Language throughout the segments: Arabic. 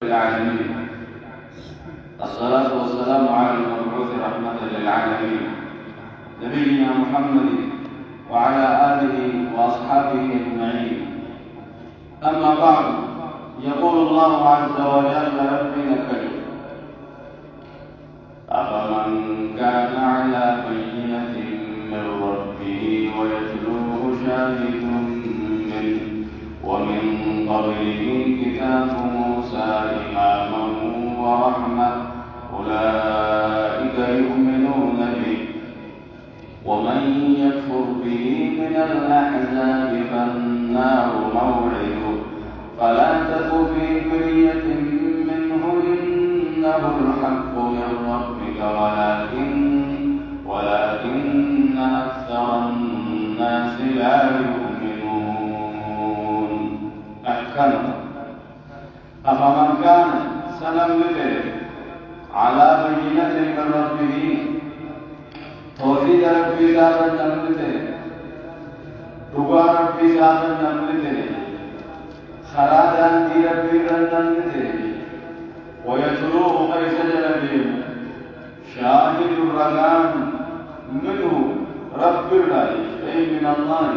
العالمين. الصلاة والسلام على المبعوث رحمة للعالمين نبينا محمد وعلى آله وأصحابه أجمعين. أما بعد، يقول الله عز وجل: ربي لك أفمن كان على بينة من ربه ويتلوه شاهد منه ومن قبله كتاب موسى إماما ورحمة أولئك يؤمنون به، ومن يكفر به من الأحزاب فالنار موعده فلا تك في مرية منه إنه الحق من ربك ولكن أكثر الناس لا يؤمنون. أحكمه أفمن كان سنمته على بينة من ربه توحيد ربي ذات نمته رضا ربي ذات نمته خرادان دي ربي ذات نمته ويتلوه قيس جلبيه شاهد الرقام منه رب الله أي من الله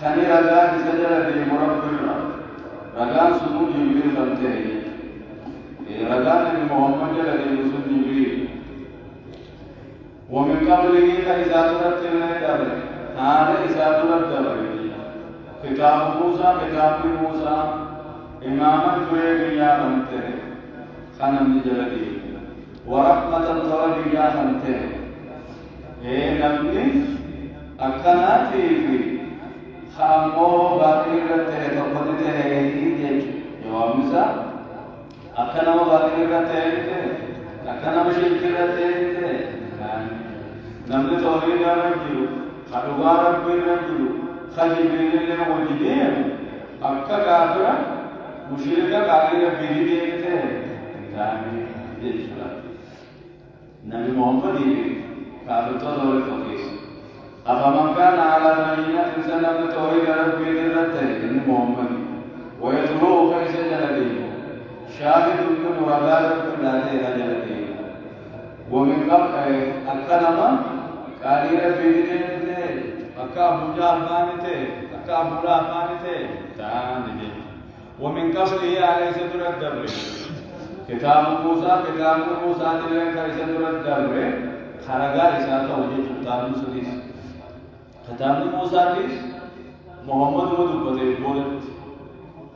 خني رقام سجلبيه رب الله رقام سنو جبريل فانته رقام محمد جلبيه سنو جبريل ومن قبله فإذا ترتب هذا إذا ترتب كتاب موسى إماما تريد فانته خنم جلبيه ورحمة تربي يا فانته نبني أكناتي في خامو باقيرته تقدته يجي يومسا أكنامو باقيرته أكنامو شيكرته نبني توحيد رجلو خلوغا ربي رجلو خجبين لنا وجدين أكا كافرا مشركا كافرا بيديته نبي محمد كافر تدور فقيس أفمن كان على بينة سنة توحيد ربي ذرته إن محمد ويتلوه كيس جلده شاهد من وبال كلاته جلده ومن قبل أكنما كارير بيديته أكا بوجا فانته أكا بولا فانته تاني ومن قبله عليه سدر الدبر كتاب موسى تلين كيس دور الدبر خرجا إساءة وجه كتاب سديس كتاب موسى تيس محمد مدبر بولت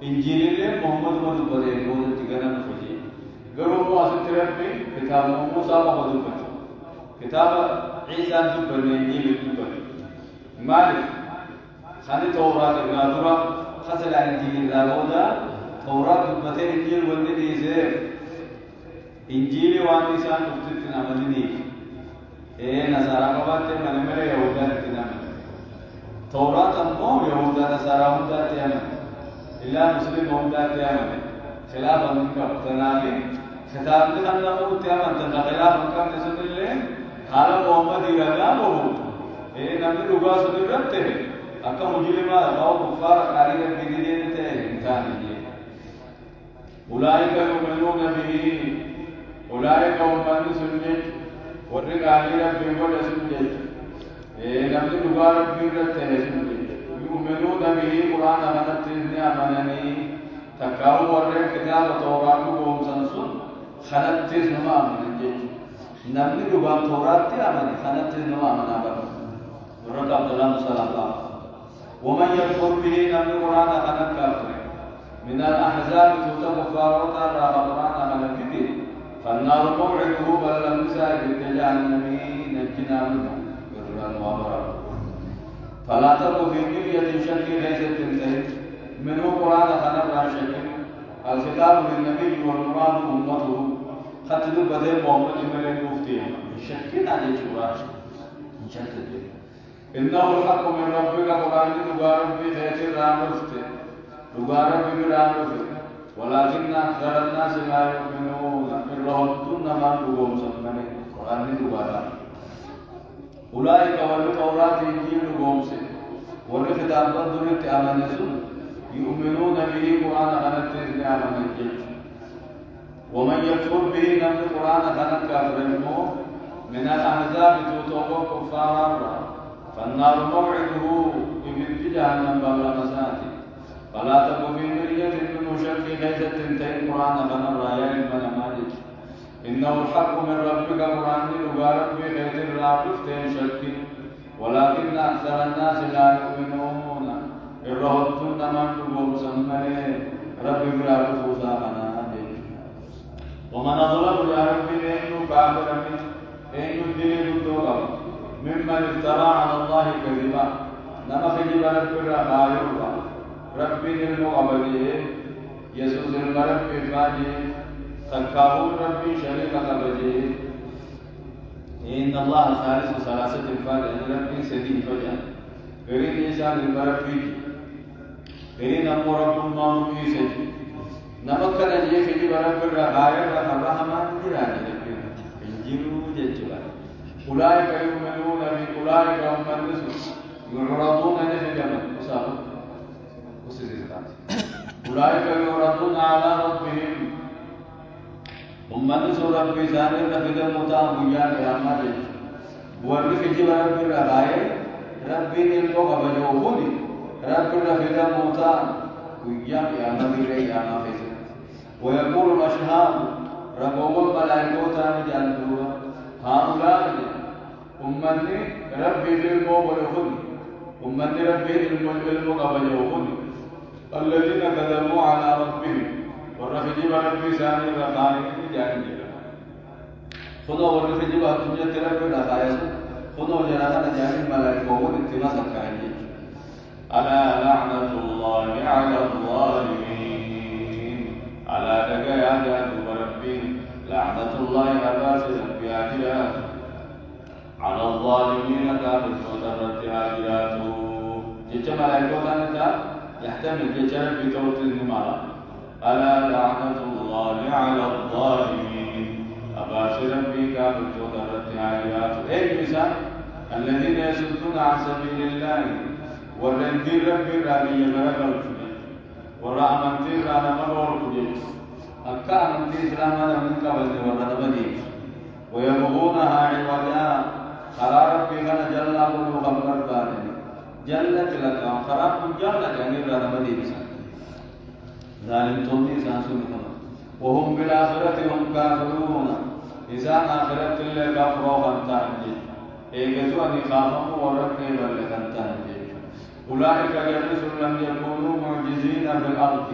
إنجيل له محمد مدبر بولت تيجانا نفجي غيره موسى تربي كتاب موسى مدبر كتاب عيسى مدبر إنجيل مدبر مالك خاني توراة النادرة خسر إنجيل داودا توراة مدبر إنجيل والندي سير إنجيل وان إنسان نفتنا مدني نصارى قبات من مره يهودا تنا توراة أمو يهودا نصارى هودا تيانا إلا مسلم هودا تيانا خلاف أنك تنامي خطاب تنا نمو تيانا تنا خلاف أنك نسون اللي حالا محمد يرجعه نمي رجع سدرته أكا مجرما أو كفار كارير بيدين ته إنسان أولئك يؤمنون به أولئك هم من سنجد والرجال ربهم سنجد نمي رجع ربهم سنجد يؤمنون به قرآن خنتني أمنني تكاو ورّ كتاب توراة قوم سنسون خنتني نما أمنني نمي رجع توراة أمنني خنتني نما أمننا ورّ عبد الله صلى ومن يكفر به نمي قرآن خنت كافر من الأحزاب تتكفرون الرحمن على الكبير فالنار موعده بل لم يساعد جهنم نجنا برا وبرا فلا تك في مرية شك ليست تنتهي منه قرآن خنبرا شك الخطاب للنبي والمراد أمته خطب بدل محمد من المفتي شك عليه شراش شك إنه الحق من ربك قرآن تبارك في خير رامفته تبارك برامفته ولكن أكثر الناس لا يؤمنون الرهبتون ما تقوم سمني قرآن تبارك أولئك والتوراة إنجيل تقوم سمني والكتاب الدنيا تأمن سن يؤمنون به قرآن أنت آمن الجيش ومن يكفر به نمت القرآن كان كافر من الأحزاب توتوق كفارا فالنار موعده بمثل جهنم بغل مساتي فلا تكن في مرية من شك كيف تنتهي القرآن فنرى يا من مالك إنه الحق من ربك قرآن لغارب في خير الراففتين شك ولكن أكثر الناس لا يؤمنون إرهبتن من تقوم سمني رب بلا خصوصا منادي ومن أظلم يا رب إنه كافر من إنه الدين الدوغم ممن افترى على الله كذبا نما خجب رب الرقائر ربي المقبلي يسوس المرب فاجي تكاون ربي شريك قبلي إن الله ثالث ثلاثة الفاجة ربي سدي فجأة غيرين إنسان المرب فيك غيرين أمو رب المام فيسج نمكن أجي خجب رب الرقائر الرحمن جراني الجنو ججبا أولئك يؤمنون بأولئك هم النسل يعرضون نجما وصابوا أولئك يعرضون على ربهم هم النسل ربي ثاني رفض المتام ويا قيامة ورفض جب رب الرغاية ربي نلقى بجوهوني رب رفض المتام ويا قيامة قيامة ويقول الأشهاد ربهم ملائكة ثاني جانبوا هؤلاء أمني ربي بالمو والهن أمني ربي بالمو قبلهن الذين كذبوا على ربهم والرفجب ربي ساني رقاني جانب خذوا والرفجب الدنيا ربي رقايس خذوا جناحنا جانب ملائكة اتما سكاين ألا لعنة الله على الظالمين على دقايا جانب ربي لعنة الله أباسل بأجرات على الظالمين كافر وترت هاجراته جيش ملائكة أنت يحتمل جيش في توت النمارة ألا لعنة الله على الظالمين أباسل بكافر وترت هاجراته أي مثال الذين يصدون عن سبيل الله والرندين ربي رابي مرق الفجر والرحمن رانا مرور الفجر أكا من إسلامنا من قبل ورنبني ويبغونها عوجا خرا ربي كان جل له خبر دارين جلت لك خرا جل يعني رنبني بس ظالم تومي سانسون وهم بالآخرة هم كافرون إذا آخرت الله كفروا خنتانجي إيجتوا أن يخافوا ورقوا بل خنتانجي أولئك الذين لم يكونوا معجزين في الأرض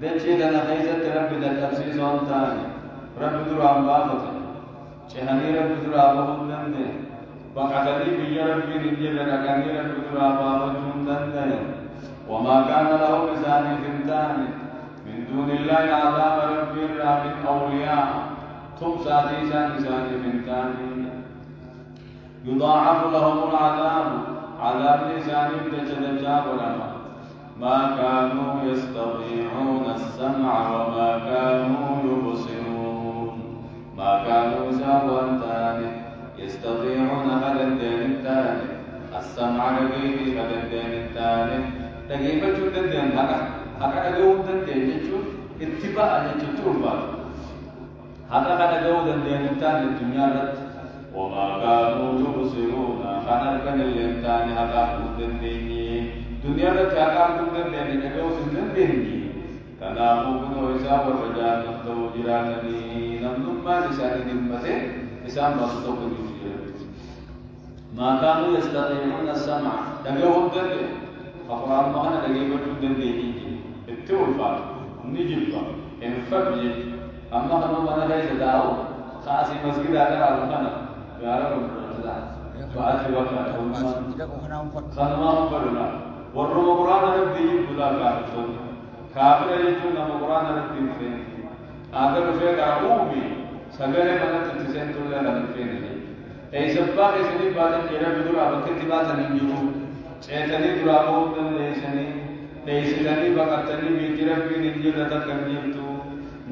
دچې د نخیزت رب د تفسیر ځانتانه رب درام باغت چهنی رب درام بوندن دے بقدری بی رب نجل لگانی رب درام باغتون دے وما كان له لسان فنتان من دون الله عذاب رب من أولياء ثم سادسا لسان فنتان يضاعف لهم العذاب عذاب لسان بدجا ولما ما كانوا يستطيعون السمع وما كانوا يبصرون ما كانوا سوا تاني يستطيعون هذا الدين التاني السمع لغيره هذا الدين التاني لغيبة جود الدين هكذا جود الدين جود اتباع جود تربا هكذا جود الدين التاني الدنيا رد وما كانوا يبصرون خنركن الانتاني هكذا جود الدين دنیا ته کار کوم نه نه نه وسنن دي کنا موږ حساب ورجا نو جرانني نم ما لسان دمته حساب واسطو کوي ما كانوا يستطيعون السمع دغه وندل فقران ما انا دغه وندل دي التوفا نجيبا ان فبي اما انا ما ليس داو خاصي مسجد على ربنا يا رب فاتي وقت خنما فرنا ورّو قرآن ربي بلا كافر كافر يجون نم قرآن ربي فين آخر فين كعوبي سجله منا تتسين تولا لم فين أي سبّا كسني بعدين كيرا بدور أبغى كتيبا سنينجو شيء دور أبغى بدن سني أي سني بقتني بيتيرا بينجو لتا كنيمتو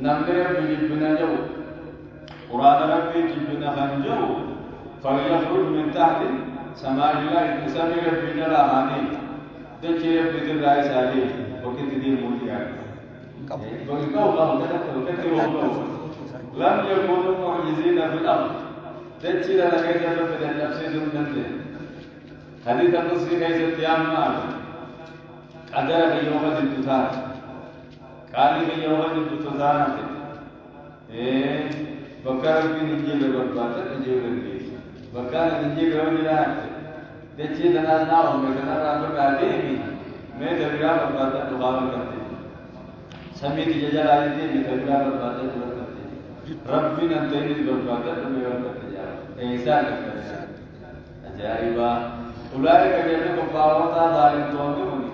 نمبر بيجبنا جو قرآن ربي جبنا خنجو فليخرج من تحت سماء الله إنسان ربي جل هاني دچې په دې راي سالي وکړي دې مولیا کوي نو الله تعالی ته وکړي لم يكونوا معجزين في الأرض تجد لكي تبدأ الأبسيس النتين حديث القدسي كيف تيامنا قدر في يوم الدكتور قال في يوم الدكتور بكر في نجيل برباطة نجيل الجيش بكر نجيل رجلات تجد لنا ناهم مثلا رابط بعدين मैं दरिया बर्बादा दुआर करते सभी की जजा आती है दरिया बर्बादा दुआ करते रब्बी ने तेरी बर्बादा तुम्हें करते जा ऐसा करते हैं अजाइबा उलाए का जैसे को पावता दालिम तो में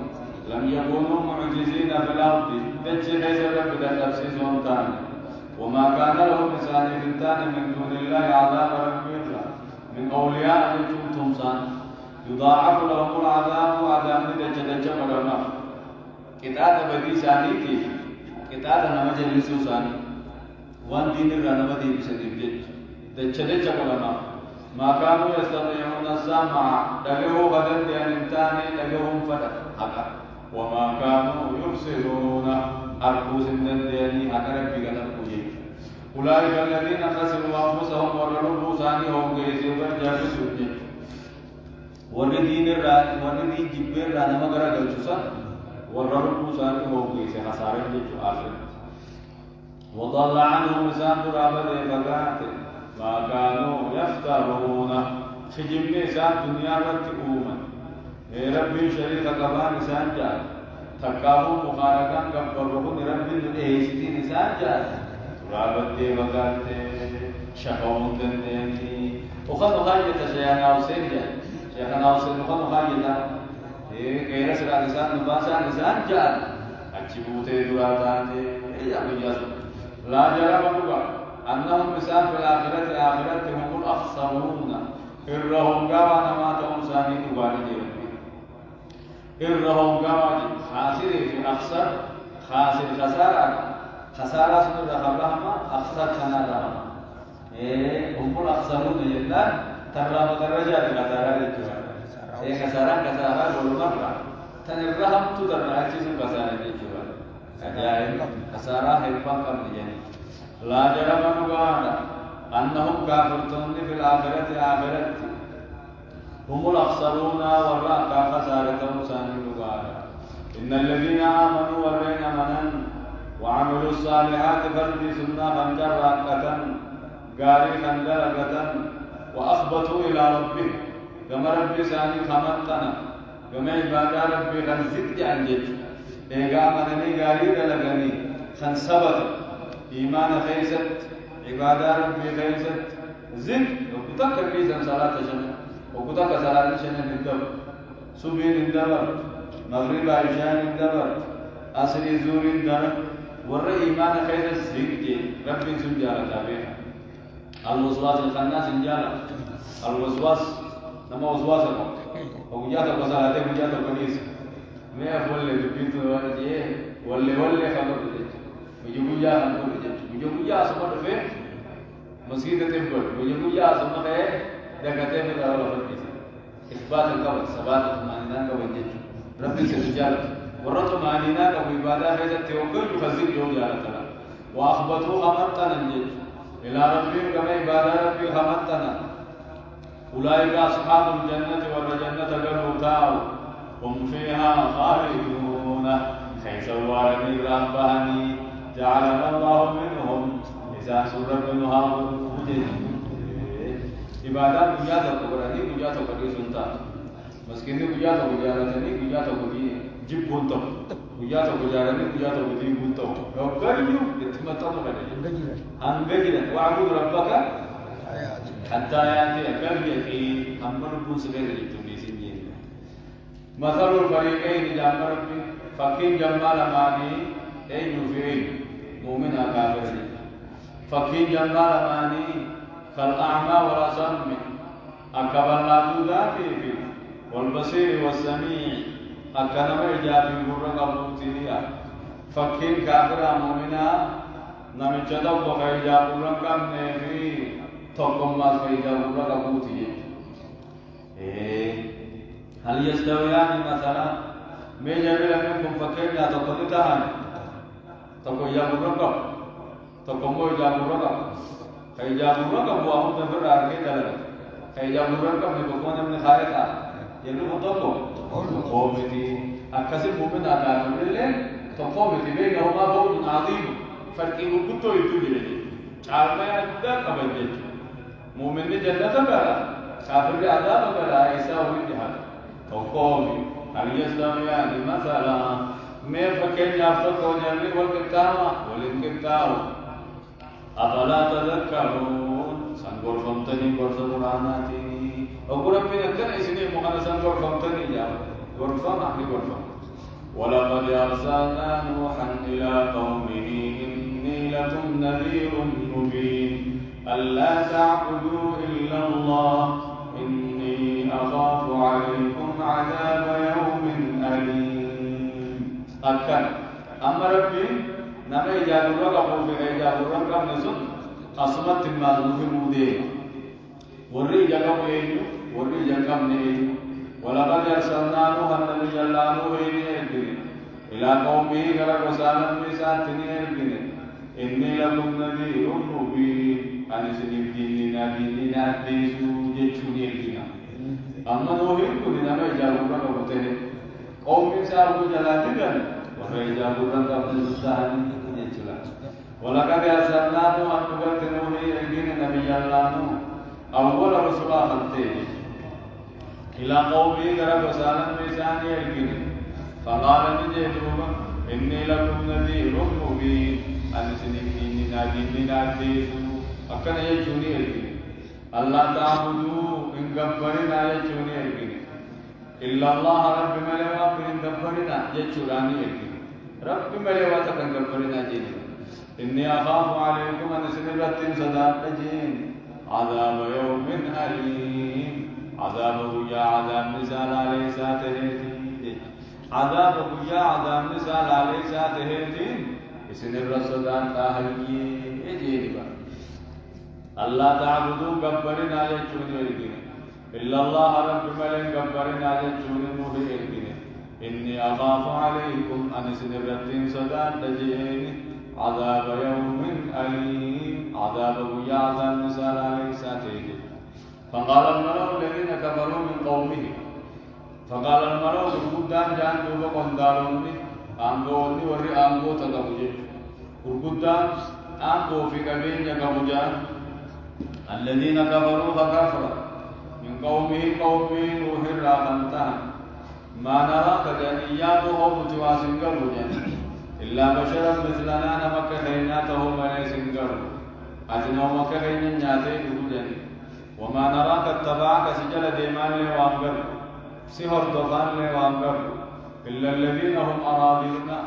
लम यकुनु मुअजिजीन फिल अर्द तच्चे कैसे रब दा तफसीर होता है وما كان له مثال انتان من دون الله عذاب ربك من اولياء يكونتم صان يضاعف لهم العذاب وعذاب دجدج مرنا كتاب بدي ثاني كتاب نمج لسو ثاني وان دين الرنما دي بسديب دجدج مرنا ما كانوا يستطيعون السمع دغه بدن دي انتان دغهم فدا حقا وما كانوا يبصرون أركوز الدنيا أقرب بقدر كوجي أولئك الذين خسروا أنفسهم وضلوا ثاني هم جيزوا برجال سوجي ورندين جبر رانا مغرا جلسوسا وضلوا ثاني هم جيزوا خسارة جيزوا آخر وضل عنهم لسان رابط بغات ما كانوا يفترون خجم نسان دنيا رتقوما ربي شريك قبان نسان جاء تكابو مخارقان قبرهم ربي نسيتي نسان جاء رابط بغات شكوم دندني وخذوا خاية شيخنا حسين جاء شيخنا حسين وخذوا خاية غير سرا نسان نباسا نسان جاء أجيبوتي دراتان يا بياسو لا جرم بقى أنهم مثال في الآخرة آخرة هم الأخسرون إرهم قوانا ما تهم ساني تبالي إرهم قوانا خاسر في أخسر خاسر خسارة سنة رحمة أخسر خنا رحمة هم الأخسرون جدا ترى مدرجات خسارة للجوال خسارة ولو تنرهم تدرنا أجيس خسارة للجوال أجائب خسارة هربان قبل يعني لا جرم مقانا أنهم كافرون في الآخرة آخرة هم الأخسرون والرأى خسارة ساني مقانا إن الذين آمنوا ورين منن وعملوا الصالحات فردي سنة خنجر راكة قاري خنجركة وأخبطوا إلى ربهم كما ربي ساني خمتنا كما عبادة ربي خنزد عنجد إيقا منني قاري دلقني خنصبت إيمان خيست عبادة ربي خيست زد وكتاك كيسا صلاة شنة وكتاك صلاة شنة الدبر سبين الدبر مغرب عشان الدبر أصلي زور الدبر ور إيمان خيست زد ربي سنجالة تابعها الوسواس الخناس سنجالة الوسواس نما وسواس وجاءت وصلاته وجاءت الكنيسة ما أقول لك بنت ولا خبر ويجوا يا خبر ويجوا يا سمر في مسجد تبر ويجوا يا سمر في دكتة من دار الفرقة إثبات القول ثبات مانينا كوجد ربي سجل ورط مانينا كويبادا هذا تيوكل يخزن يوم يا رتلا وأخبطوا خمرتنا نجد إلى ربهم كما عبادة ربي خمرتنا أولئك أصحاب الجنة والجنة كالمتاع هم فيها خالدون حيث وارني رباني جعلنا الله منهم إذا سرت منها وجد عبادات بجاتا كبراني بجاتا كبري سنتا مسكيني بجاتا بجارتني بجاتا كبري جيب بنتو بجاتا بجارتني بجاتا كبري بنتو لو كريو يتمتعوا كذا أنجيلا وعبد ربك حتى يأتيك اليقين أمر بوسبيل الجميسين مثل الفريقين جمع ربي فكين جمال ماني أي نفعل مؤمن أكابر فكين جمال ماني كالأعمى والأصم أكبر لا تدافي في والبصير والسميع أكنم إجابي مرق أبوتيا فكين كافر مؤمنا نمجد وخيجاب مرق نبي تقوم ما خيجاب مرق أبوتيا هل يستويان مثلا من جميل منكم فكين لا تقول تهان تقول يا مرق تقوم إجابة رقم إجابة رقم هو هم نفر أركي دلنا إجابة رقم يبقون من خارطة يلو مطلو قومتي أكسب مؤمن أدار الليل تقومتي بينهما بعد عظيم فرقي وكتو يتوجد عالما يبدأ قبل جيد مؤمن جنة بلا كافر عذاب بلا عيسى ولدها تقومي هل يستويان مثلا ما فكر يفتق وجري والكتابة والانكتاب أفلا تذكرون سنقول فمتني قرص قرآناتي أقول من أكنا إسني مغانا سنقول فمتني يا قرصان أحلي قرصان ولقد أرسلنا نوحا إلى قومه إني لكم نذير مبين ألا تعبدوا إلا الله إني أخاف عليكم عذاب يوم أليم أكن أما ربي نما إجاب الرقم في إجاب الرقم نسون أصمت المعروف مودين ورّي جاكم إيجو ورّي جاكم نيجو ولقد أرسلنا نوحا النبي الله نوح إلى قومه قال رسالة مساتني إرقني إني لكم نذير مبين أنا سنين ديننا ديسو جيشوني إرقنا أما نوح يقول نما إجاب الرقم وتهي قوم ساروا جلاتنا وإجاب الرقم نسان جيشلا ولقد أرسلنا نوحا نبت نوح إرقني نبي الله نوح أول رسول خلته إلى قومه قال رسالة مساتني إرقني فقال نجدوما إني لكم نذير مبين أن سنكيننا ديننا ديسو أكن يجوني إرقني الله تعبدوا إن قبرنا يجوني إرقني إلا الله رب ملوى إن قبرنا يجوراني إرقني رب ملوى تكن قبرنا جيني إني أخاف عليكم أن سنرت صداق جين عذاب يوم أليم عذابه يا عذاب مثال عليه ساته عذابه يا عذاب مثال عليه ساته اسن الرسولان تاهلي اجيبا الله تعبدوا قبرنا يجون يرقين إلا الله رب ملك قبرنا يجون مهي يرقين إني أخاف عليكم أن سنرتين صدان تجين عذاب يوم أليم عذابه يا عذاب مثال عليه ساته فقال الملأ الذين كفروا من قومه فقال الملأ قرقودان جان دوبا قندالوني آنغوني ورّي آنغو تقبجي قرقودان آنغو في قبين يقبجان الذين كفروا فكفر من قومه نوح الراقمتان ما نراك جانياته متواسن قربجان إلا بشرا مثلنا نمك خيناته مليس قرب أجنو مك خينا نياتي قربجان وما نراك اتبعك سجل ديمان لوانقر سهر دفان لوانقر إلا الذين هم أراضينا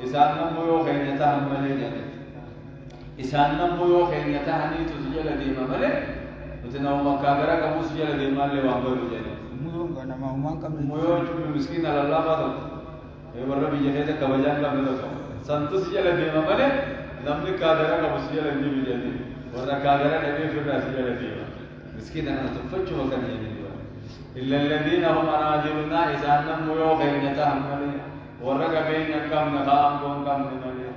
إسان نمو خينتهم مليجا إسان نمو خينتهم تسجل ديما ملي وتنو مكابرا كمو سجل ديمان لوانقر جاني ميو مسكين على الله فضل يورا بيجهده كبجان كبلو سنتو سجل ديما ملي نمني كابرا كمو سجل ديما جاني ورا كابرا نبي في سجل ديما مسكين أنا تفتش وكان يمين إلا الذين هم أراجلنا إذا نمو يوخينتهم ملي ورق بين كم نخام كم نملي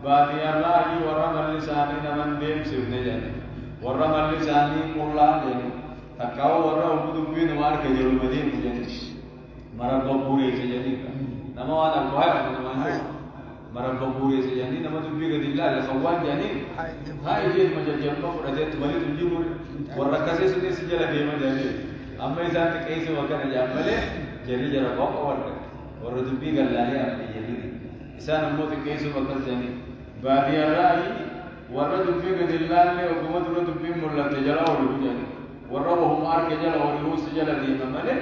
بادي الله ورق اللساني نمن ديم سبن جاني ورق اللساني قرلان جاني تكاو ورق وقدو بين وار كجر المدين جاني مرق بوري سجاني نمو أنا قوائر مرق بوري سجاني نمو دبي قد الله لخوان جاني هاي جيد مجاجر مفردت ملي تنجي ورق كسي سني سجل ديما جاني أما إذا كيسي وكان جامله جري جرى قوق ورد ورد بي قال لا يا أبي جري إنسان موت كيسي وكان جاني بادي الرأي ورد بي قد الله له وقوم ورد بي ملا تجرى ورد جاني ورده مار كجرى ورده سجل ديما مله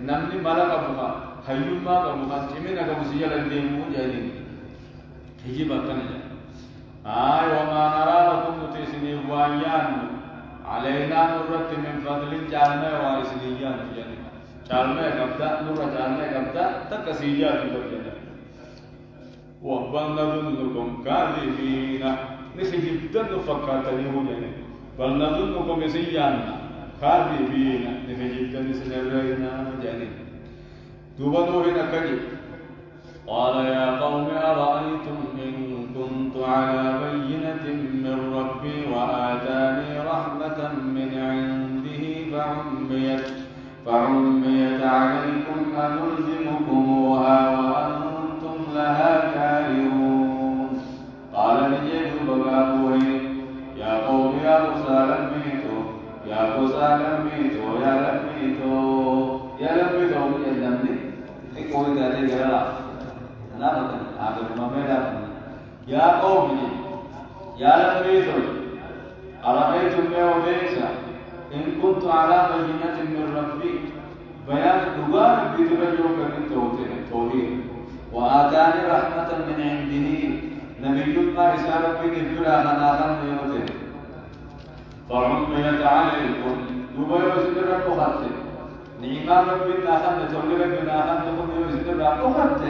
نمني ملك أبوها هيوم ما أبوها جمينا كم سجل ديمو جاني هجي بكنا جاني وما نرى لكم تسني ويان علينا نورت من فضل جالنا وارسليان يعني جالنا قبضة نور جالنا قبضة تكسيجات بجنا وبل نظنكم كاذبين نسجد نفكرت اليهود بل نظنكم سيانا كاذبين نسجد نسنرينا جاني دوبا نورنا كجي قال يا قوم أرأيتم إن كنت كنت على بينة من ربي وآتاني رحمة من عنده فعميت عليكم أنلزمكموها وأنتم لها كارهون قال نجد بقابوه يا قوم يا موسى لميتو يا موسى لميتو يا لميتو يا لميتو يا لميتو إكوي داري جرلا أنا بقول أقول ما ميدا يا قوم يا لميتو أرأيتم يا وليسا إن كنت على بينة من ربي بيان دوغار بيترجو كمن توحيد وآتاني رحمة من عنده نبي الله رسالة من الجرى خناخا يوتين فعميت عليكم دوبا يوسدر ربخت نعمة ربي ناخن تولي ربي ناخن يكون يوسدر ربخت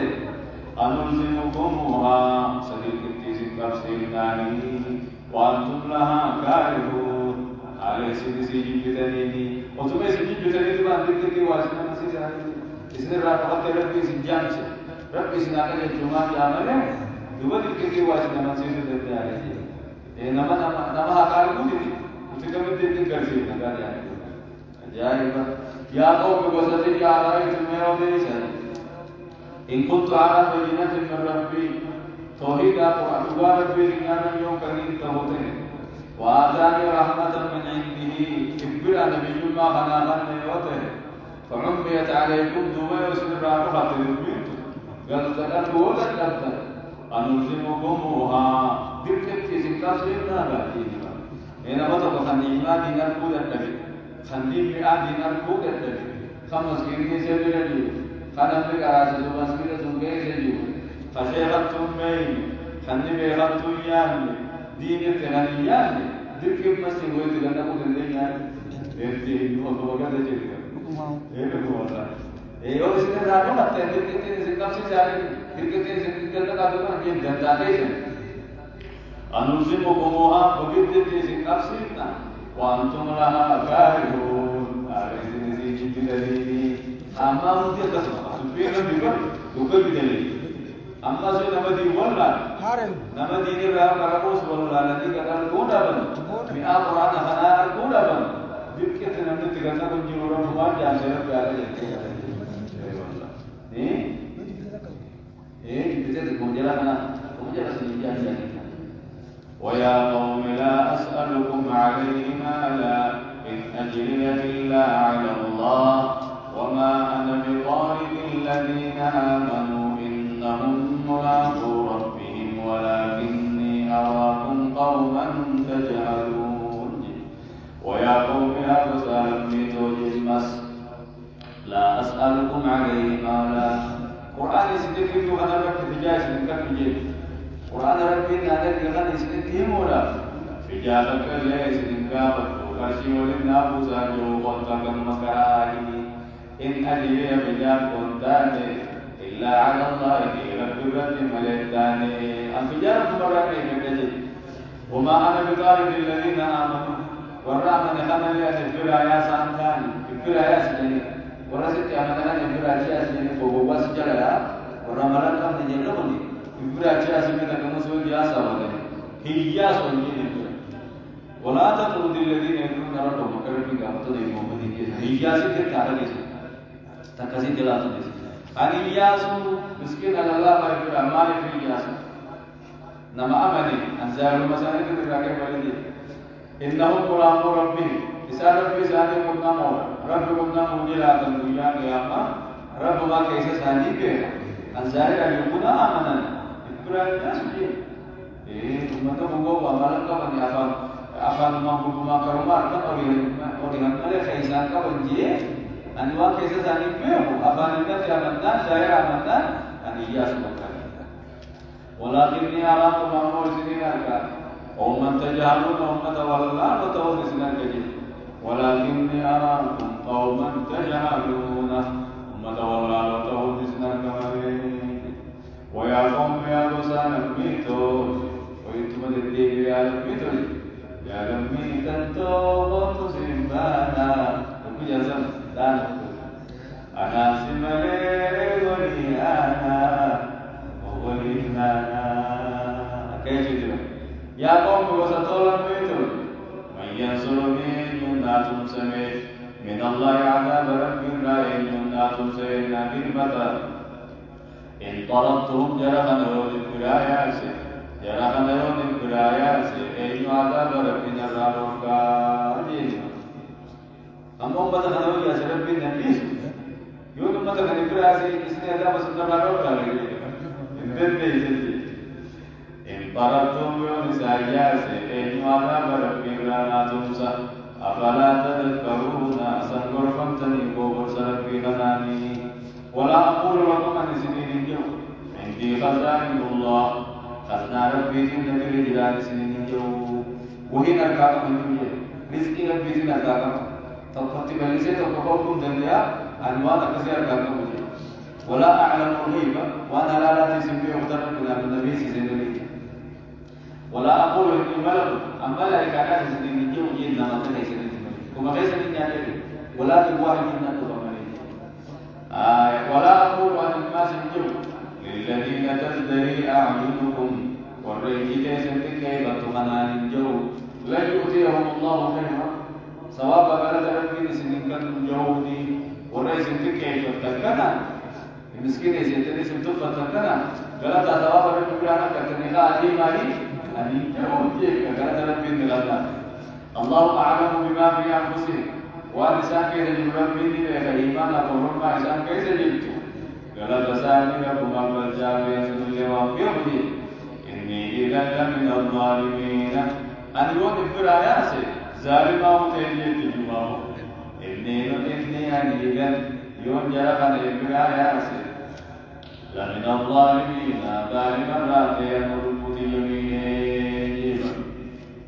أنلزمكموها صديق التيسي كفسي ناني وأنتم لها كارهون على سيدي جبتني وتومي سيدي جبتني تبان ذكرك واسنا مسيح इसने रात वक्त रब्बी सिंजान से रब्बी सिनाका ने जुमा जामले दुबा ذكرك واسنا مسيح देते आ रहे हैं ये नमा आकार को दी उसे कभी दिन कर सी लगा जाए अजाइब या तो बसते या आए तुम्हें और दे सर इन कुंत आला बयिनत मिन रब्बी तौहीद दुआ रब्बी सिंजान योग करीन तो होते हैं وآتاني رحمة من عنده إبرا نبي ما خناخا نيوته فعميت عليكم دوما يسمى راحة البيت قال زكاة ولا تبدأ أنلزمكموها ذكرت سكاس لنا باتيها إنما تبقى خنيمة دين الكود النبي خنيم مئة دين الكود النبي خمس كيري سبيل الجيو خنم لك عاشة مسكينة سنكي سجيو فشيخت مين خنيم يخط يامي دين التهانيان ذكر مسجد ويتغنى كذلك إرتي نوضو وكذا جريء إيه هو الله إيه هو إسمه رانو نبتة ذكر سكاب سجاري ذكر سكاب كذا كذا جنتاته أنلزمكموها بقيت ذكر سكاب سيدنا وأنتم لها كارهون أريد نزيد بدليل أما مدير كسر سبحان الله دوكر بدليل أما سو نمدي ولا نمدي نبأ كرقوس ولا لدي كذا كودا بن مئة قرآن خنا كودا بن ذكرت نمدي تكنا كنجورا فما جالس يرجع إيه بتجد كونجلا خنا كونجلا سنجان ويا قوم لا أسألكم عليه مالا إن أجري إلا على الله وما أنا بطارد الذين آمنوا إنهم ملاقو ربهم ولكني أراكم قوما تجهلون ويا قوم لا تسألوا جسمس لا أسألكم عليه مالا قرآن يسدفين وأنا رب تجاهز من كم جيب قرآن ربي نادر يغن يسدفهم ولا في جابك اللي يسدفهم وكرشي ولنا بوزاجو قلتك المكاهي إن أجري بجاب قلتاني إلا على الله رب الرد مليتاني أنفجار مبارك من وما أنا بطارد الذين آمنوا والرحمن خمل يأتفر يا سانتاني يفر يا سجني ورسلت أمدنا يفر يا سجني فوقوا سجللا ورمالان خمل جنبني يفر يا سجني كمسول يا سوالي هي سجني ولا تطرد الذين يدعون ربهم وكرمك أبطل محمد هي سجني تعالى تكسي جلاتو أن إياسو مسكين على الله ويقول أمالي في إياسو نما أمني أنزال المسانة تتراكي بلدي إنهم قراموا ربهم إسان ربي ساني قلنا مولا رب قلنا موجلا تنبيا قياما رب ما كيسا ساني بيها أنزال يقولنا آمنا إبراهيم الناس جي إيه ثم تبقوا وأمالا كبني أفان ما بلما كرمار كان أوليهن ملي خيسان كبن جي أنواع كيسة ثاني فيه أفان الناس يامنان شاعر يامنان أن إياس مكان ولكني أراكم أمور سنين أركان قوما تجهلون أمة والله وتوضي سنين كجيل ولكني أراكم قوما تجهلون أمة والله وتوضي سنين كجيل ويا قوم يا دوسان الميتو وينتم الذين يا الميتو يا الميتو توبة سنبانا وكجزم dan ana simale wali ana wali nana kay سمي من الله عذاب رب الرائن يناتم سيرنا كلمة إن طردتهم جرخنا يوم الكراياس جرخنا يوم الكراياس أين عذاب ربنا الرالوكا أما أمة خنوي يا سرب النبيس يوم أمة خنوي الكراياس إسني عذاب سنة الرالوكا إن طردتم يوم ساياس أين عذاب ربنا ناتمسا أفلا تذكرون سنقر فمتني قوبر سربي غناني ولا أقول لكم أن سنين اليوم عندي خزائن الله خزنا ربي جنة رجلان سنين اليوم وهنا الكاكم الدنيا رزقي ربي جنة الكاكم تقفت بلسي تقفوكم دنيا أنواع كثير الكاكم ولا أعلم الغيب وأنا لا تسمي أخترق من النبي سيدنا ولا أقول إني ملك أما لا يكاد سنين اليوم جنة ما تلي سنين كما ليس من يعني ولا تبواه جنة ولا أقول عن الناس الجو للذين تزدري أعينكم والرجل تسنتك كيف تمنان الجو لن يؤتيهم الله خيرا سواء بلد ربي سنين كان جودي والرجل كيف تكنا المسكين يسنتني سنتفة تكنا بلد سواء ربي أنا كتنقى علي مالي أني جودي بلد ربي نغلا الله أعلم بما في أنفسهم وأن ساكن المرمين لك إيمان أقولهم ما إسان كيف جلتو قال بساني لكم أبل جافي سنو يوافيوني إني إذا لمن الظالمين أن يوم الفراياس ظالما وتهجيت جمعه إني أن إذا يوم جرقا الفراياس لمن الظالمين ظالما لا تيمر يمينه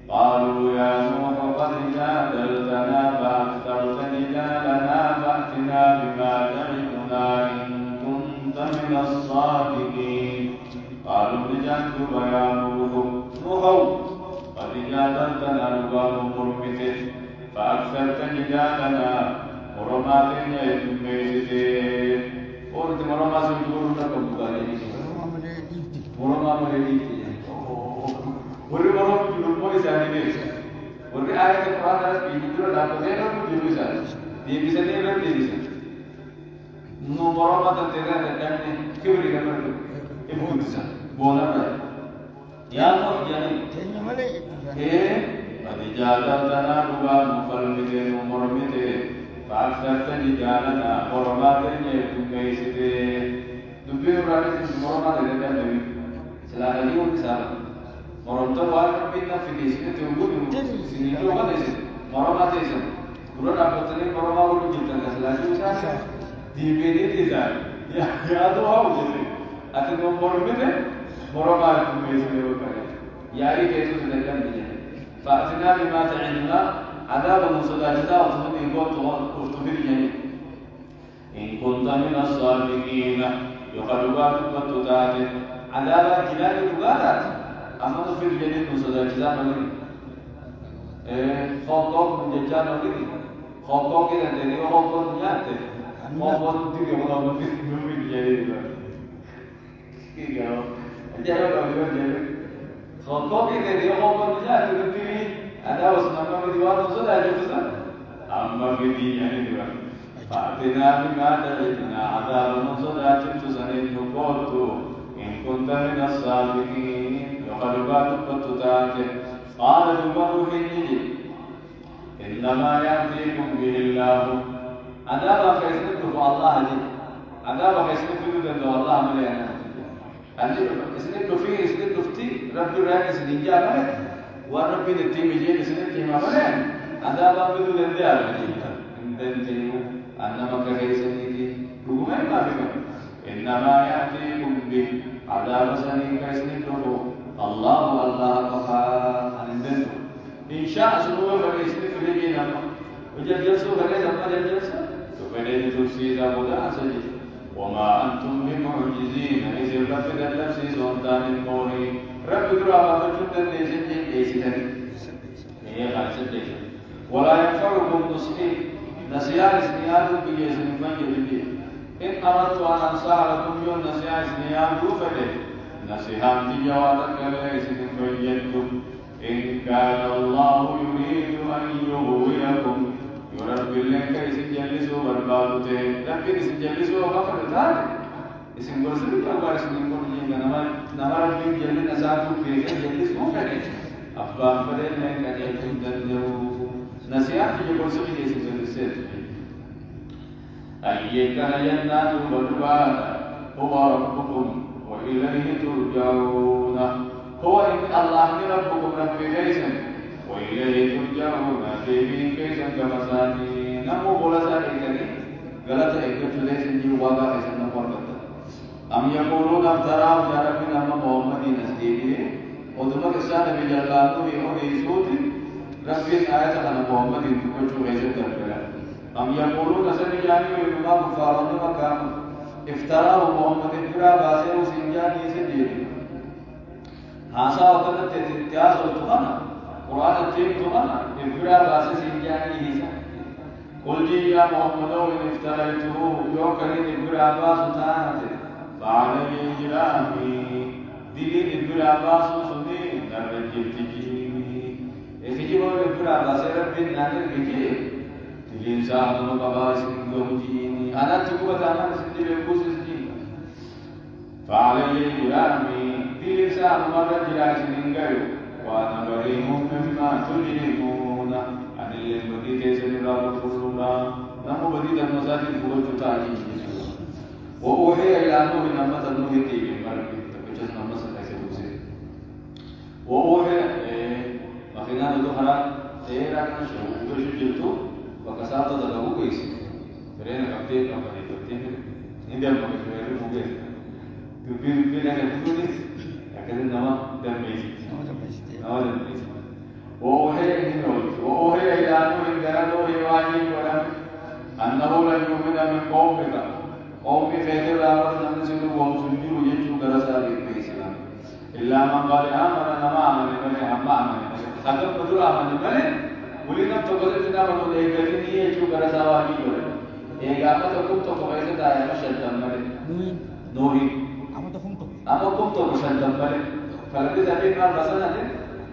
قالوا يا نوح قد جادلتنا فأكثرت جدالنا فأتنا بما تعدنا إن كنت من الصادقين قالوا رجعتك يا نوح قد جادلتنا لقام مرمته فأكثرت جدالنا ورمات يتم بيته قلت مرمى سنجور لكم بغالي مرمى مريدي ورّي مرّو جلومو إساني بيس ورّي آية القرآن على بيجيترو داكوزينو جلوم إساني دي بيساني بيس دي بيساني نو مرّو ما تنتظر تدمني كيوري كمرّو إبون إساني بولا بلا يا نوح يعني إيه قد جادلتنا لغا مفلمتين ومرمتين فأكثرت جدالنا ورماتين يتم بيستين دبيو رأيت مرمات يتدمني سلاح اليوم إساني Moromto wala pinna finish ke tunggu sini tu apa desa moroma desa bulan apa tadi moroma ulu juta keselaju sana di bini desa ya tu apa desa atau nomor bini moroma itu besi lepas yari kesu sudah kan dia fa'tina bima ta'inna adab musodajata atau ingkau tuhan kurtubirnya in kunta min as-sadiqin yuqalubat qatutati adab jilal ugadat أما في الجنين مصدر جزاء نقولي خاطر من جزاء نقولي خاطر كده تاني خاطر نياته خاطر تيجي ولا ما في الجنين كده أجل كم يوم خاطر كده تاني خاطر نياته تيجي أنا وصلنا من ديوان مصدر جزاء أما في الجنين ديوان فأتنا بما تعدنا عذاب مصدر تسنين نقولته إن كنت من الصادقين وقلبات قطتات قال جبر حجي إنما يأتيكم به الله عذاب فيسنكم الله لي عذاب فيسنكم الله مليانا اسنكم فيه اسنكم فتي ربي رأي سنجا ملك وربي نتيم جيل سنكم مليان عذاب فيدو لندي على الجيل أنما كيسنكي رغم ما بكم إنما يأتيكم به عذاب سنين كيسنكم الله قفا عندنا إن شاء سنوه فليسني فليجينا وجد جلسوا فليس أما جد جلسا فلين تفسير أبدا سجد وما أنتم بمعجزين إذ رفض النفس سلطان الموري رب درابا فجد ليسجد إيسيسن إيه خالص ولا ينفعكم نصحي نصيحة سنياتكم بيسن من يبدي إن أردت أن أنصح لكم يوم نصيحة سنياتكم فليه نصيحة جوابك ليس فيدكم إن كان الله يريد أن يغويكم ijoolleen kan isin jallisuu barbaadu ta'e rabbiin isin jallisuu akka fedhu taate isin gorsuu qabaa isin hin godhiin nama rabbiin jallina isaatu beekee jallisuu fedhe abbaan fedhee qajeelchuu hin danda'u nasihaan biyya gorsuu biyya isin jalliseetu أيكنا جنات والبان هو ربكم وإليه ترجعون هو إن الله ربكم رب كيسا وإليه ترجعون سيبين كيسا كمسانين نمو بولسا إيكني غلطة إيكتو ليس نجيو واقع كيسا نمو أم يقولون افتراه يا ربي نما محمد نسديني ودمك السادة بجلالته يهود يسوتي ربي آية أنا محمد تكوشو غيسا تربلا أم يقولون سنجاني وإنما كفارون مكان افتراه محمد فرا باسر سنجاني سجير هاسا وقت تتياز وتغنى قرآن التيم تغنى فرا باسر سنجاني هيسا قل جي يا محمد وإن افتريته يوكرين فرا باسر تانت فعلي إجرامي دلين فرا باسر سنين نرجل تجيني إفجيبون فرا باسر ربين نانر بجير الإنسان مقباس لوجيني أنا تقوى تمام سنتي بقوس سنتي فعلي جرامي في الإنسان مرة جراس نينجايو وأنا بريء مما تجرمون أن الذي كيسر رب كلنا نمو بديد المساجد فوق تاجي وأوحي إلى نوح نما تنوح تيجي مرة تبجس نما سكاسي وأوحي مخينا ندخل راكنا شو جلتو وكسرت ذلك كويس فرينا كابتن كابتن إنديا ما كشوفه موجود تبين بينا كتبوني أكيد نما دميز نما دميز وأوحي إلى نوح إنه يواجه ولم أنه لن يؤمن من قومك قوم فيدر أمر نمسك ومسجد يجوا كرسال الإسلام إلا من قال آمن نما آمن من هم آمن هذا بدر آمن من ولكن تقولون أن من يقولون يجوا كرسال الإسلام إذا ما تقول تقول إذا دايما مشهد مره نوري أما كنت مشهد مره فلقد سبيل ما بسنا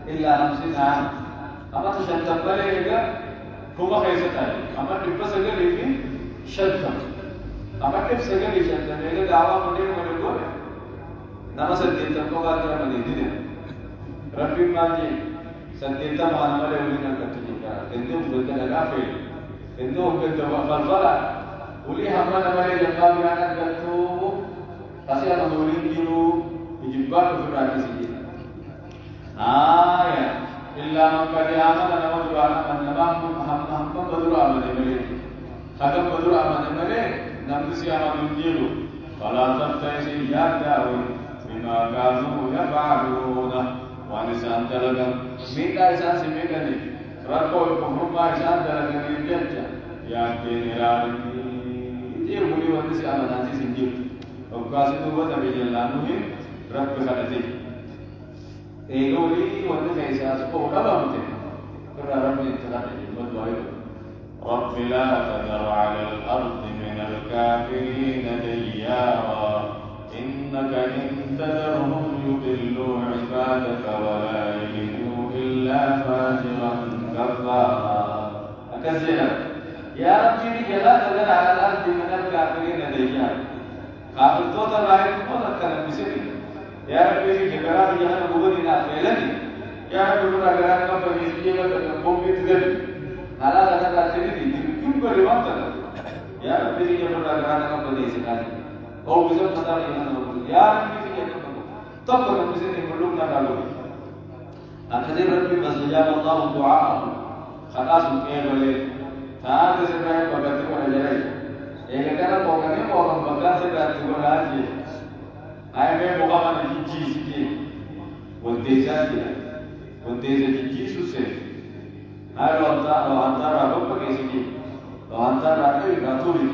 إلا 50 عام أما تشهد مره إذا كم خيسة أما تبص أجل يمين شد أما تبص أجل يشد إذا دعوة مدير مدير نما سديت تقول هذا مدير ربي ماجي سديت ما أنا مدير ولينا كتير إنتم بدنا نافع إنتم بدنا فالفلا ولي هم أنا مدير جمال أنا قلتو أسيا نقولين جلو يجيبان في الرئيسية يا إلا من قد آمن نمد أن هم بدر آمن ملك هذا بدر آمن ملك نمسي آمن جلو فلا تبتئس يا داوود بما كانوا يفعلون وانسان تلقى من لا إنسان سمعني ركوا الكفر ما إنسان تلقى من جنة يا دين رادي يقولي وانسي آمن ناسي سنجيل وقاسي دوبا تبين لانوه رب خلتي يقولي وانسي إنسان سبوه لبامته كنا رب يتخلق المدوائي رب لا تذر على الأرض من الكافرين ديارا إنك إن تذرهم يضلوا عبادك ولا يلدوا إلا فاجرا كفارا أكثر يا ربي لا تذر على الأرض من الكافرين ديارا كافر توتا رايك توتا كلام بسيط يا ربي جبران جهنم بودينا فعلني يا ربي بنا جران كم بيجي لك كم بيتدل على هذا التدريب كم بريوان تلا يا ربي جبران جران كم بيجي سكاني أو بيزم خطر يا ربي جبران طب كم بيجي نقولنا قالوا أكثر ربي بس جاب الله دعاء خلاص مكمل ثاني سبعين بقتي ولا جاي إذا كان بوكاني بوكان بقى سبعين ولا جاي أي من بوكان يجي سكي وديزا يجي سوسة هاي لو أنت رابط بقى سكي لو أنت رابط راتولي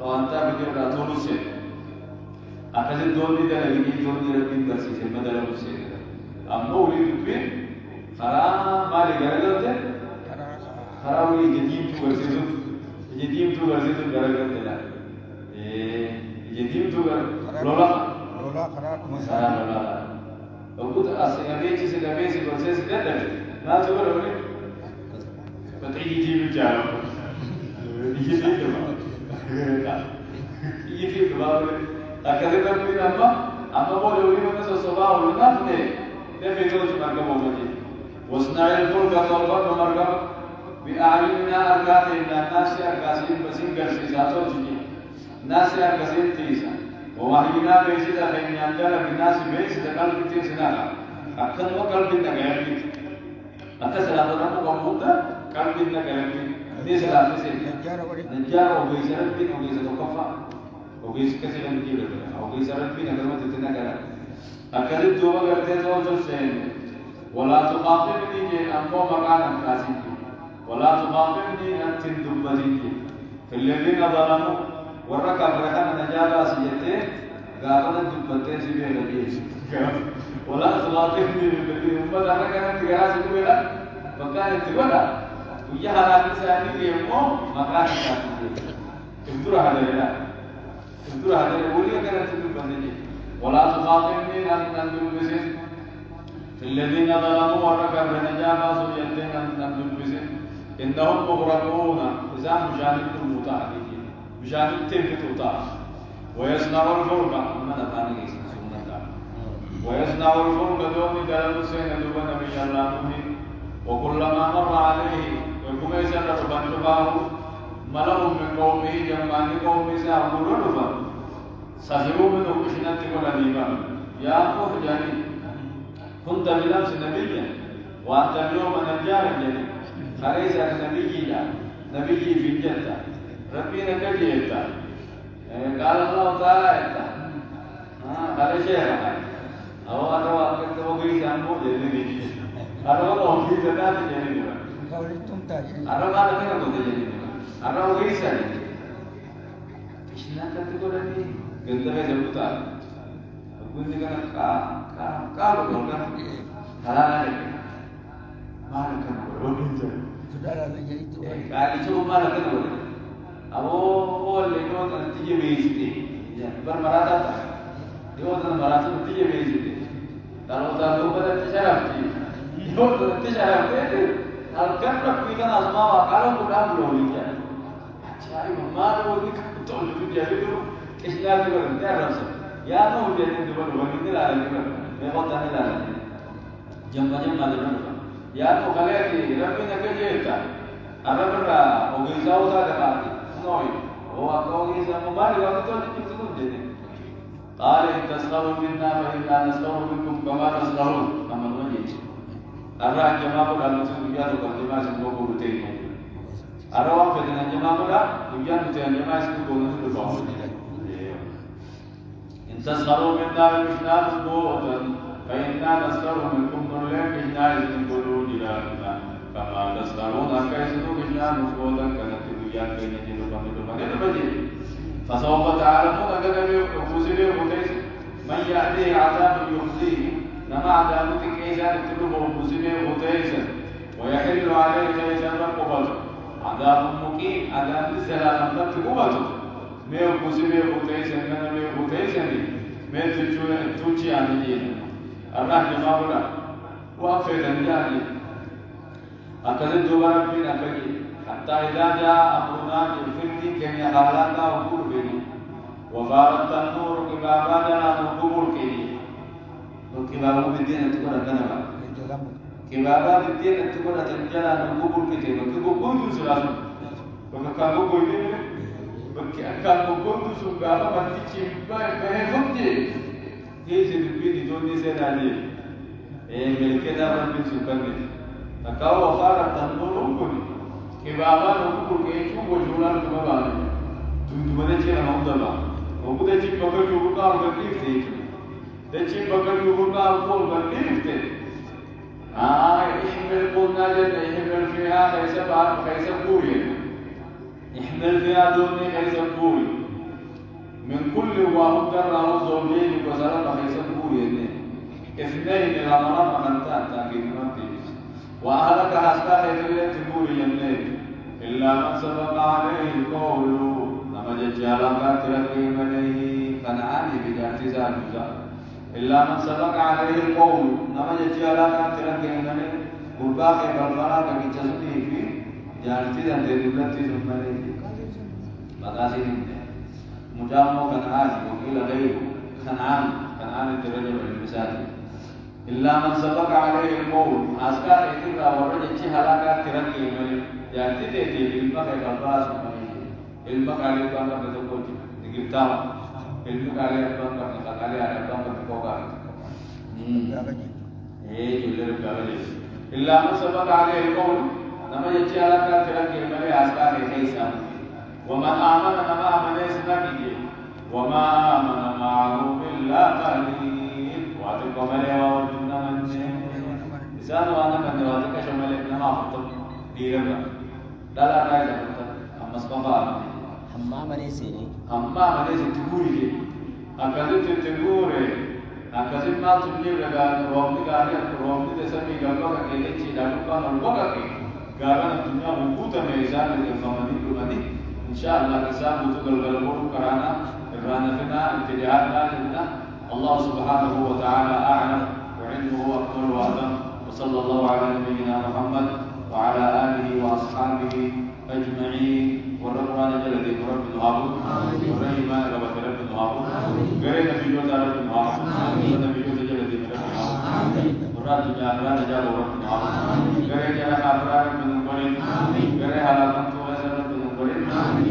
لو أنت بقى راتولو سه أكثر دوني ده لقي دوني ربي بس يسمى ده لو سه أما ولي تبين خرام ما لقى ده خرام ولي جديد تو ورسيدو جديد تو ورسيدو غرغر ده جديد تو لولا خرام لولا وقلت أسيغبيتي سيغبيتي بروسيس ده ما تقول ولي فتعي جيب جارو يجي بابا أكذب ربي أما بقول لي من الصباح والنفط ده في توجه مركب ومجي واصنع الفلك والبر مركب بأعيننا أركاتنا الناس أركاسين بسين قرسيسا توجي الناس أركاسين تيسا ووحينا بيسيدا خين ينجل بالناس بيسيدا قلب تيسنا أكثر وقلب النجاري أكثر سلامة ربو قمودا قلب النجاري ليس لا تسير نجار وبيسرت بين وبيسرت وكفا وبيس كسر نجيل وبيسرت بين أكثر ما تتنا كذا أكثر جوا كرتة زوج سين ولا تخاطبني جن أمو مكان كاسين ولا تخاطبني أنت دبتين في الذين ظلموا وركب ركنا نجار سيئته قابل دبتين سبيه لبيس ولا تخاطبني بالذين هم ذا كنا تجار سبيه مكان تقوله ويا هذا الإنسان يمو مكان كاسين تقدر هذا لا تقدر هذا يقولي كنا تقول بندي ولا تخاطبني أن تلبسين في الذين ظلموا وركب رنجاما سجدين أن تلبسين إنهم مغرقون إذا مشاهد المتعدين مشاهد تلك المتعة ويصنع الفرق من أتاني سنة ويصنع الفرق دوم دلم سين دوم نبي الله وكلما مر عليه وكما يسر بنتباه ملأ من قومه جمعان قومه سأقول رفا سخروا منه بشنة ولديما يا أخوه جاني كنت بنفس نبيا وأنت اليوم نجار جاني خليس نبي في الجنة ربنا كجيتا قال الله تعالى هذا شيء أو أنا وأنت وقيس أنمو جاني أنا وقيس ذات جاني أنا ما أنا كنا جاني أنا وقيس جاني إشنا كتقولني قلت له جبتها قلت له كا بقولنا هلا لك ما لك نقول قال شو ما لك نقول أبو اللي يقول تيجي بيجي برمرات يقول برمرات تيجي بيجي تلو بدل تشرفتي يقول تشرفتي الكلام في كان أسماء وقالوا كلام لولي شايف ما لولي تقول له جاهلوا إشنا تقول تعرف يا نو جاهل تقول وين لا لا ما قلت أنا لا جنب لا يا نو خليك ربنا كجيتا أربعة وجيزا وصار نوي هو أقوى مبارك وقتل تقول جدي قال إن تسخروا منا فإنا نسخر منكم كما تسخرون كما نقول أرى جماعة قالوا سنجار وكلمات سنقول تين أرى وافدنا جماعة قالوا تين جماعة سنقول نسخر إن تسخروا منا فإنا نسخر فإنا نسخر منكم كلهم فإنا سنقول جلالا كما تسخرون كيسنو فإنا نسخر كانت الدنيا كي نجد فمن فسوف تعلمون كذب وفوزي وتيس من يأتيه عذاب يخزيه نما عذابك كيسا تطلب وفوزي وتيس ويحل عليه كيسا رقبته عذاب مقيم عذاب السلام تقبته مي وفوزي وتيس كان مي وتيس مي تجوشي عن الدين الله جماعه وافد الجاني أكذب دوباره بين أكذب حتى إذا جاء أمرنا بالفتح كم يحالنا وقربني وفارت النور كبابا جنا نقبل كني وكبابا بدين تقول أنا كبابا بدين تقول أنا نقبل كني وكبابا سلام وكبابا بدين وكبابا سلام ما تيجي ما يفهمني كيف تبين دوني سنالي ملكنا من سكاني تكاو وفارت النور كني كبابا نقول كيشو وجونا كبابا تندمنا شيء أنا أقول وكذا شيء بقول يوكا وقليف تيجي ده شيء بقول يوكا وقليف تيجي إحمل قلنا جد إحمل فيها كيس بعد كيس بوري إحمل فيها دوني كيس بوري من كل واحد درنا زوجين وسلام كيس بوري اثنين من أمراض مكانتان تأكيد منتج وأهلك حسنا خير تقول يمني إلا من سبق عليه القول نما جعل كاترك منه كنعاني بجات زادوزا إلا من سبق عليه القول نما جعل كاترك منه قربا خير الفرا كجسدي في جالتي ذنبي ثم مقاصد مجامع كنعان وقيل غيره كنعان الرجل والمساجد إلا من سبق عليه القول أسكار إتقى ورجل هلاكات تركي من يعني تأتي بالمقع القراص المقع عليه بانك بتقول تقلتاو المقع عليه بانك بتقال عليه بانك بتقال جلر بقى إلا من سبق عليه القول نما يجي هلاكات تركي من أسكار إتقى ومن آمن نما آمن سنكي وما آمن معه إلا قليل واتقوا مليا وجنة من إنسان وانا من واتقى شمال إنما أخطب ديرنا لا رايز أخطب أما سبقا حمام ليسي تقولي أكذب تقولي أكذب ما تبني لغا رومي غاري رومي تسمي غلوك أكيدي چيدانوكا نلوكا كي غاران الدنيا مبوطة ميزان لغا إن شاء الله كسام وتقل غلبور كرانا إرانا فينا ابتداءنا لنا الله سبحانه وتعالى أعلم وعلمه أكمل وأتم وصلى الله على نبينا محمد وعلى آله وأصحابه أجمعين وربنا جل رب العالمين ورحمة رب العالمين غير نبي جل رب العالمين نبي جل رب العالمين ورجع رب العالمين غير جل أفراد من القرين غير حالات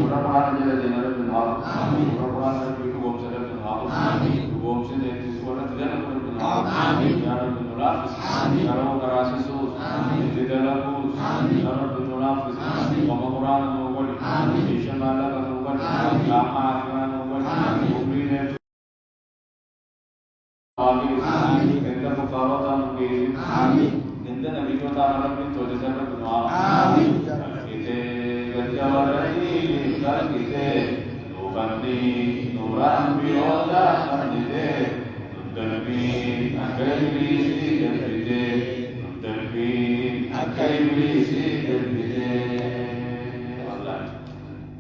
وربنا جل رب العالمين وربنا نبيك وبشر رب العالمين وبشر نسونا تدنا رب العالمين يا رب المنافس يا رب كراسيسوس تدلكوس يا رب المنافس ومقران نوبل إيشان الله كنوبل يا معافنا نوبل وبرينه آمين إنت كفارة مكيد آمين إنت نبي جوتانا رب توجه رب العالمين Jawarani kalkite, nubandi nuran biyoda kandite, nubdalbi akailisi kandite, nubdalbi akailisi kandite. Allah.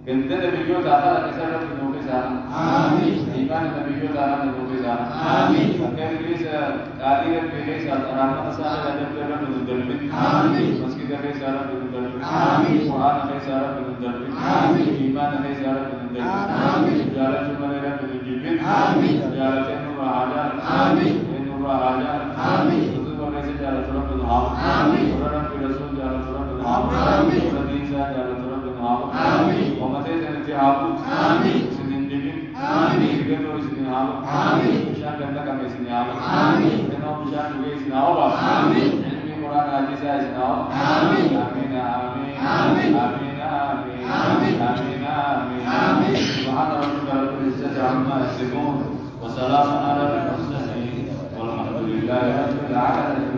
Kente nabi yo dana kisah nabi nubi sana. Amin. Iman nabi yo dana nubi sana. Amin. Akailisi kali nabi sana. Rahmat sana nabi nabi nubdalbi. Amin. Masjid nabi sana nubdalbi. Amin. Quran nabi sana nubdalbi. Amin. Iman nabi sana nubdalbi. Amin. Jalan cuma nabi nubdalbi. Amin. Jalan nur hajar. Amin. Nur hajar. Amin. Itu boleh saja jalan surah Al-Haq. Amin. Orang nabi Rasul jalan surah Al-Haq. Amin. Orang Isa jalan surah Al-Haq. Amin. ومتى تنتهابو آمين سنين دبين آمين سنين سنين هابو آمين مشان كنا كم سنين هابو آمين كنا مشان نوي سنين هابو آمين علمي قرآن حديث سنين هابو آمين آمين آمين آمين آمين آمين آمين آمين آمين سبحان ربك رب العزة عما يصفون وسلام على المرسلين والحمد لله رب العالمين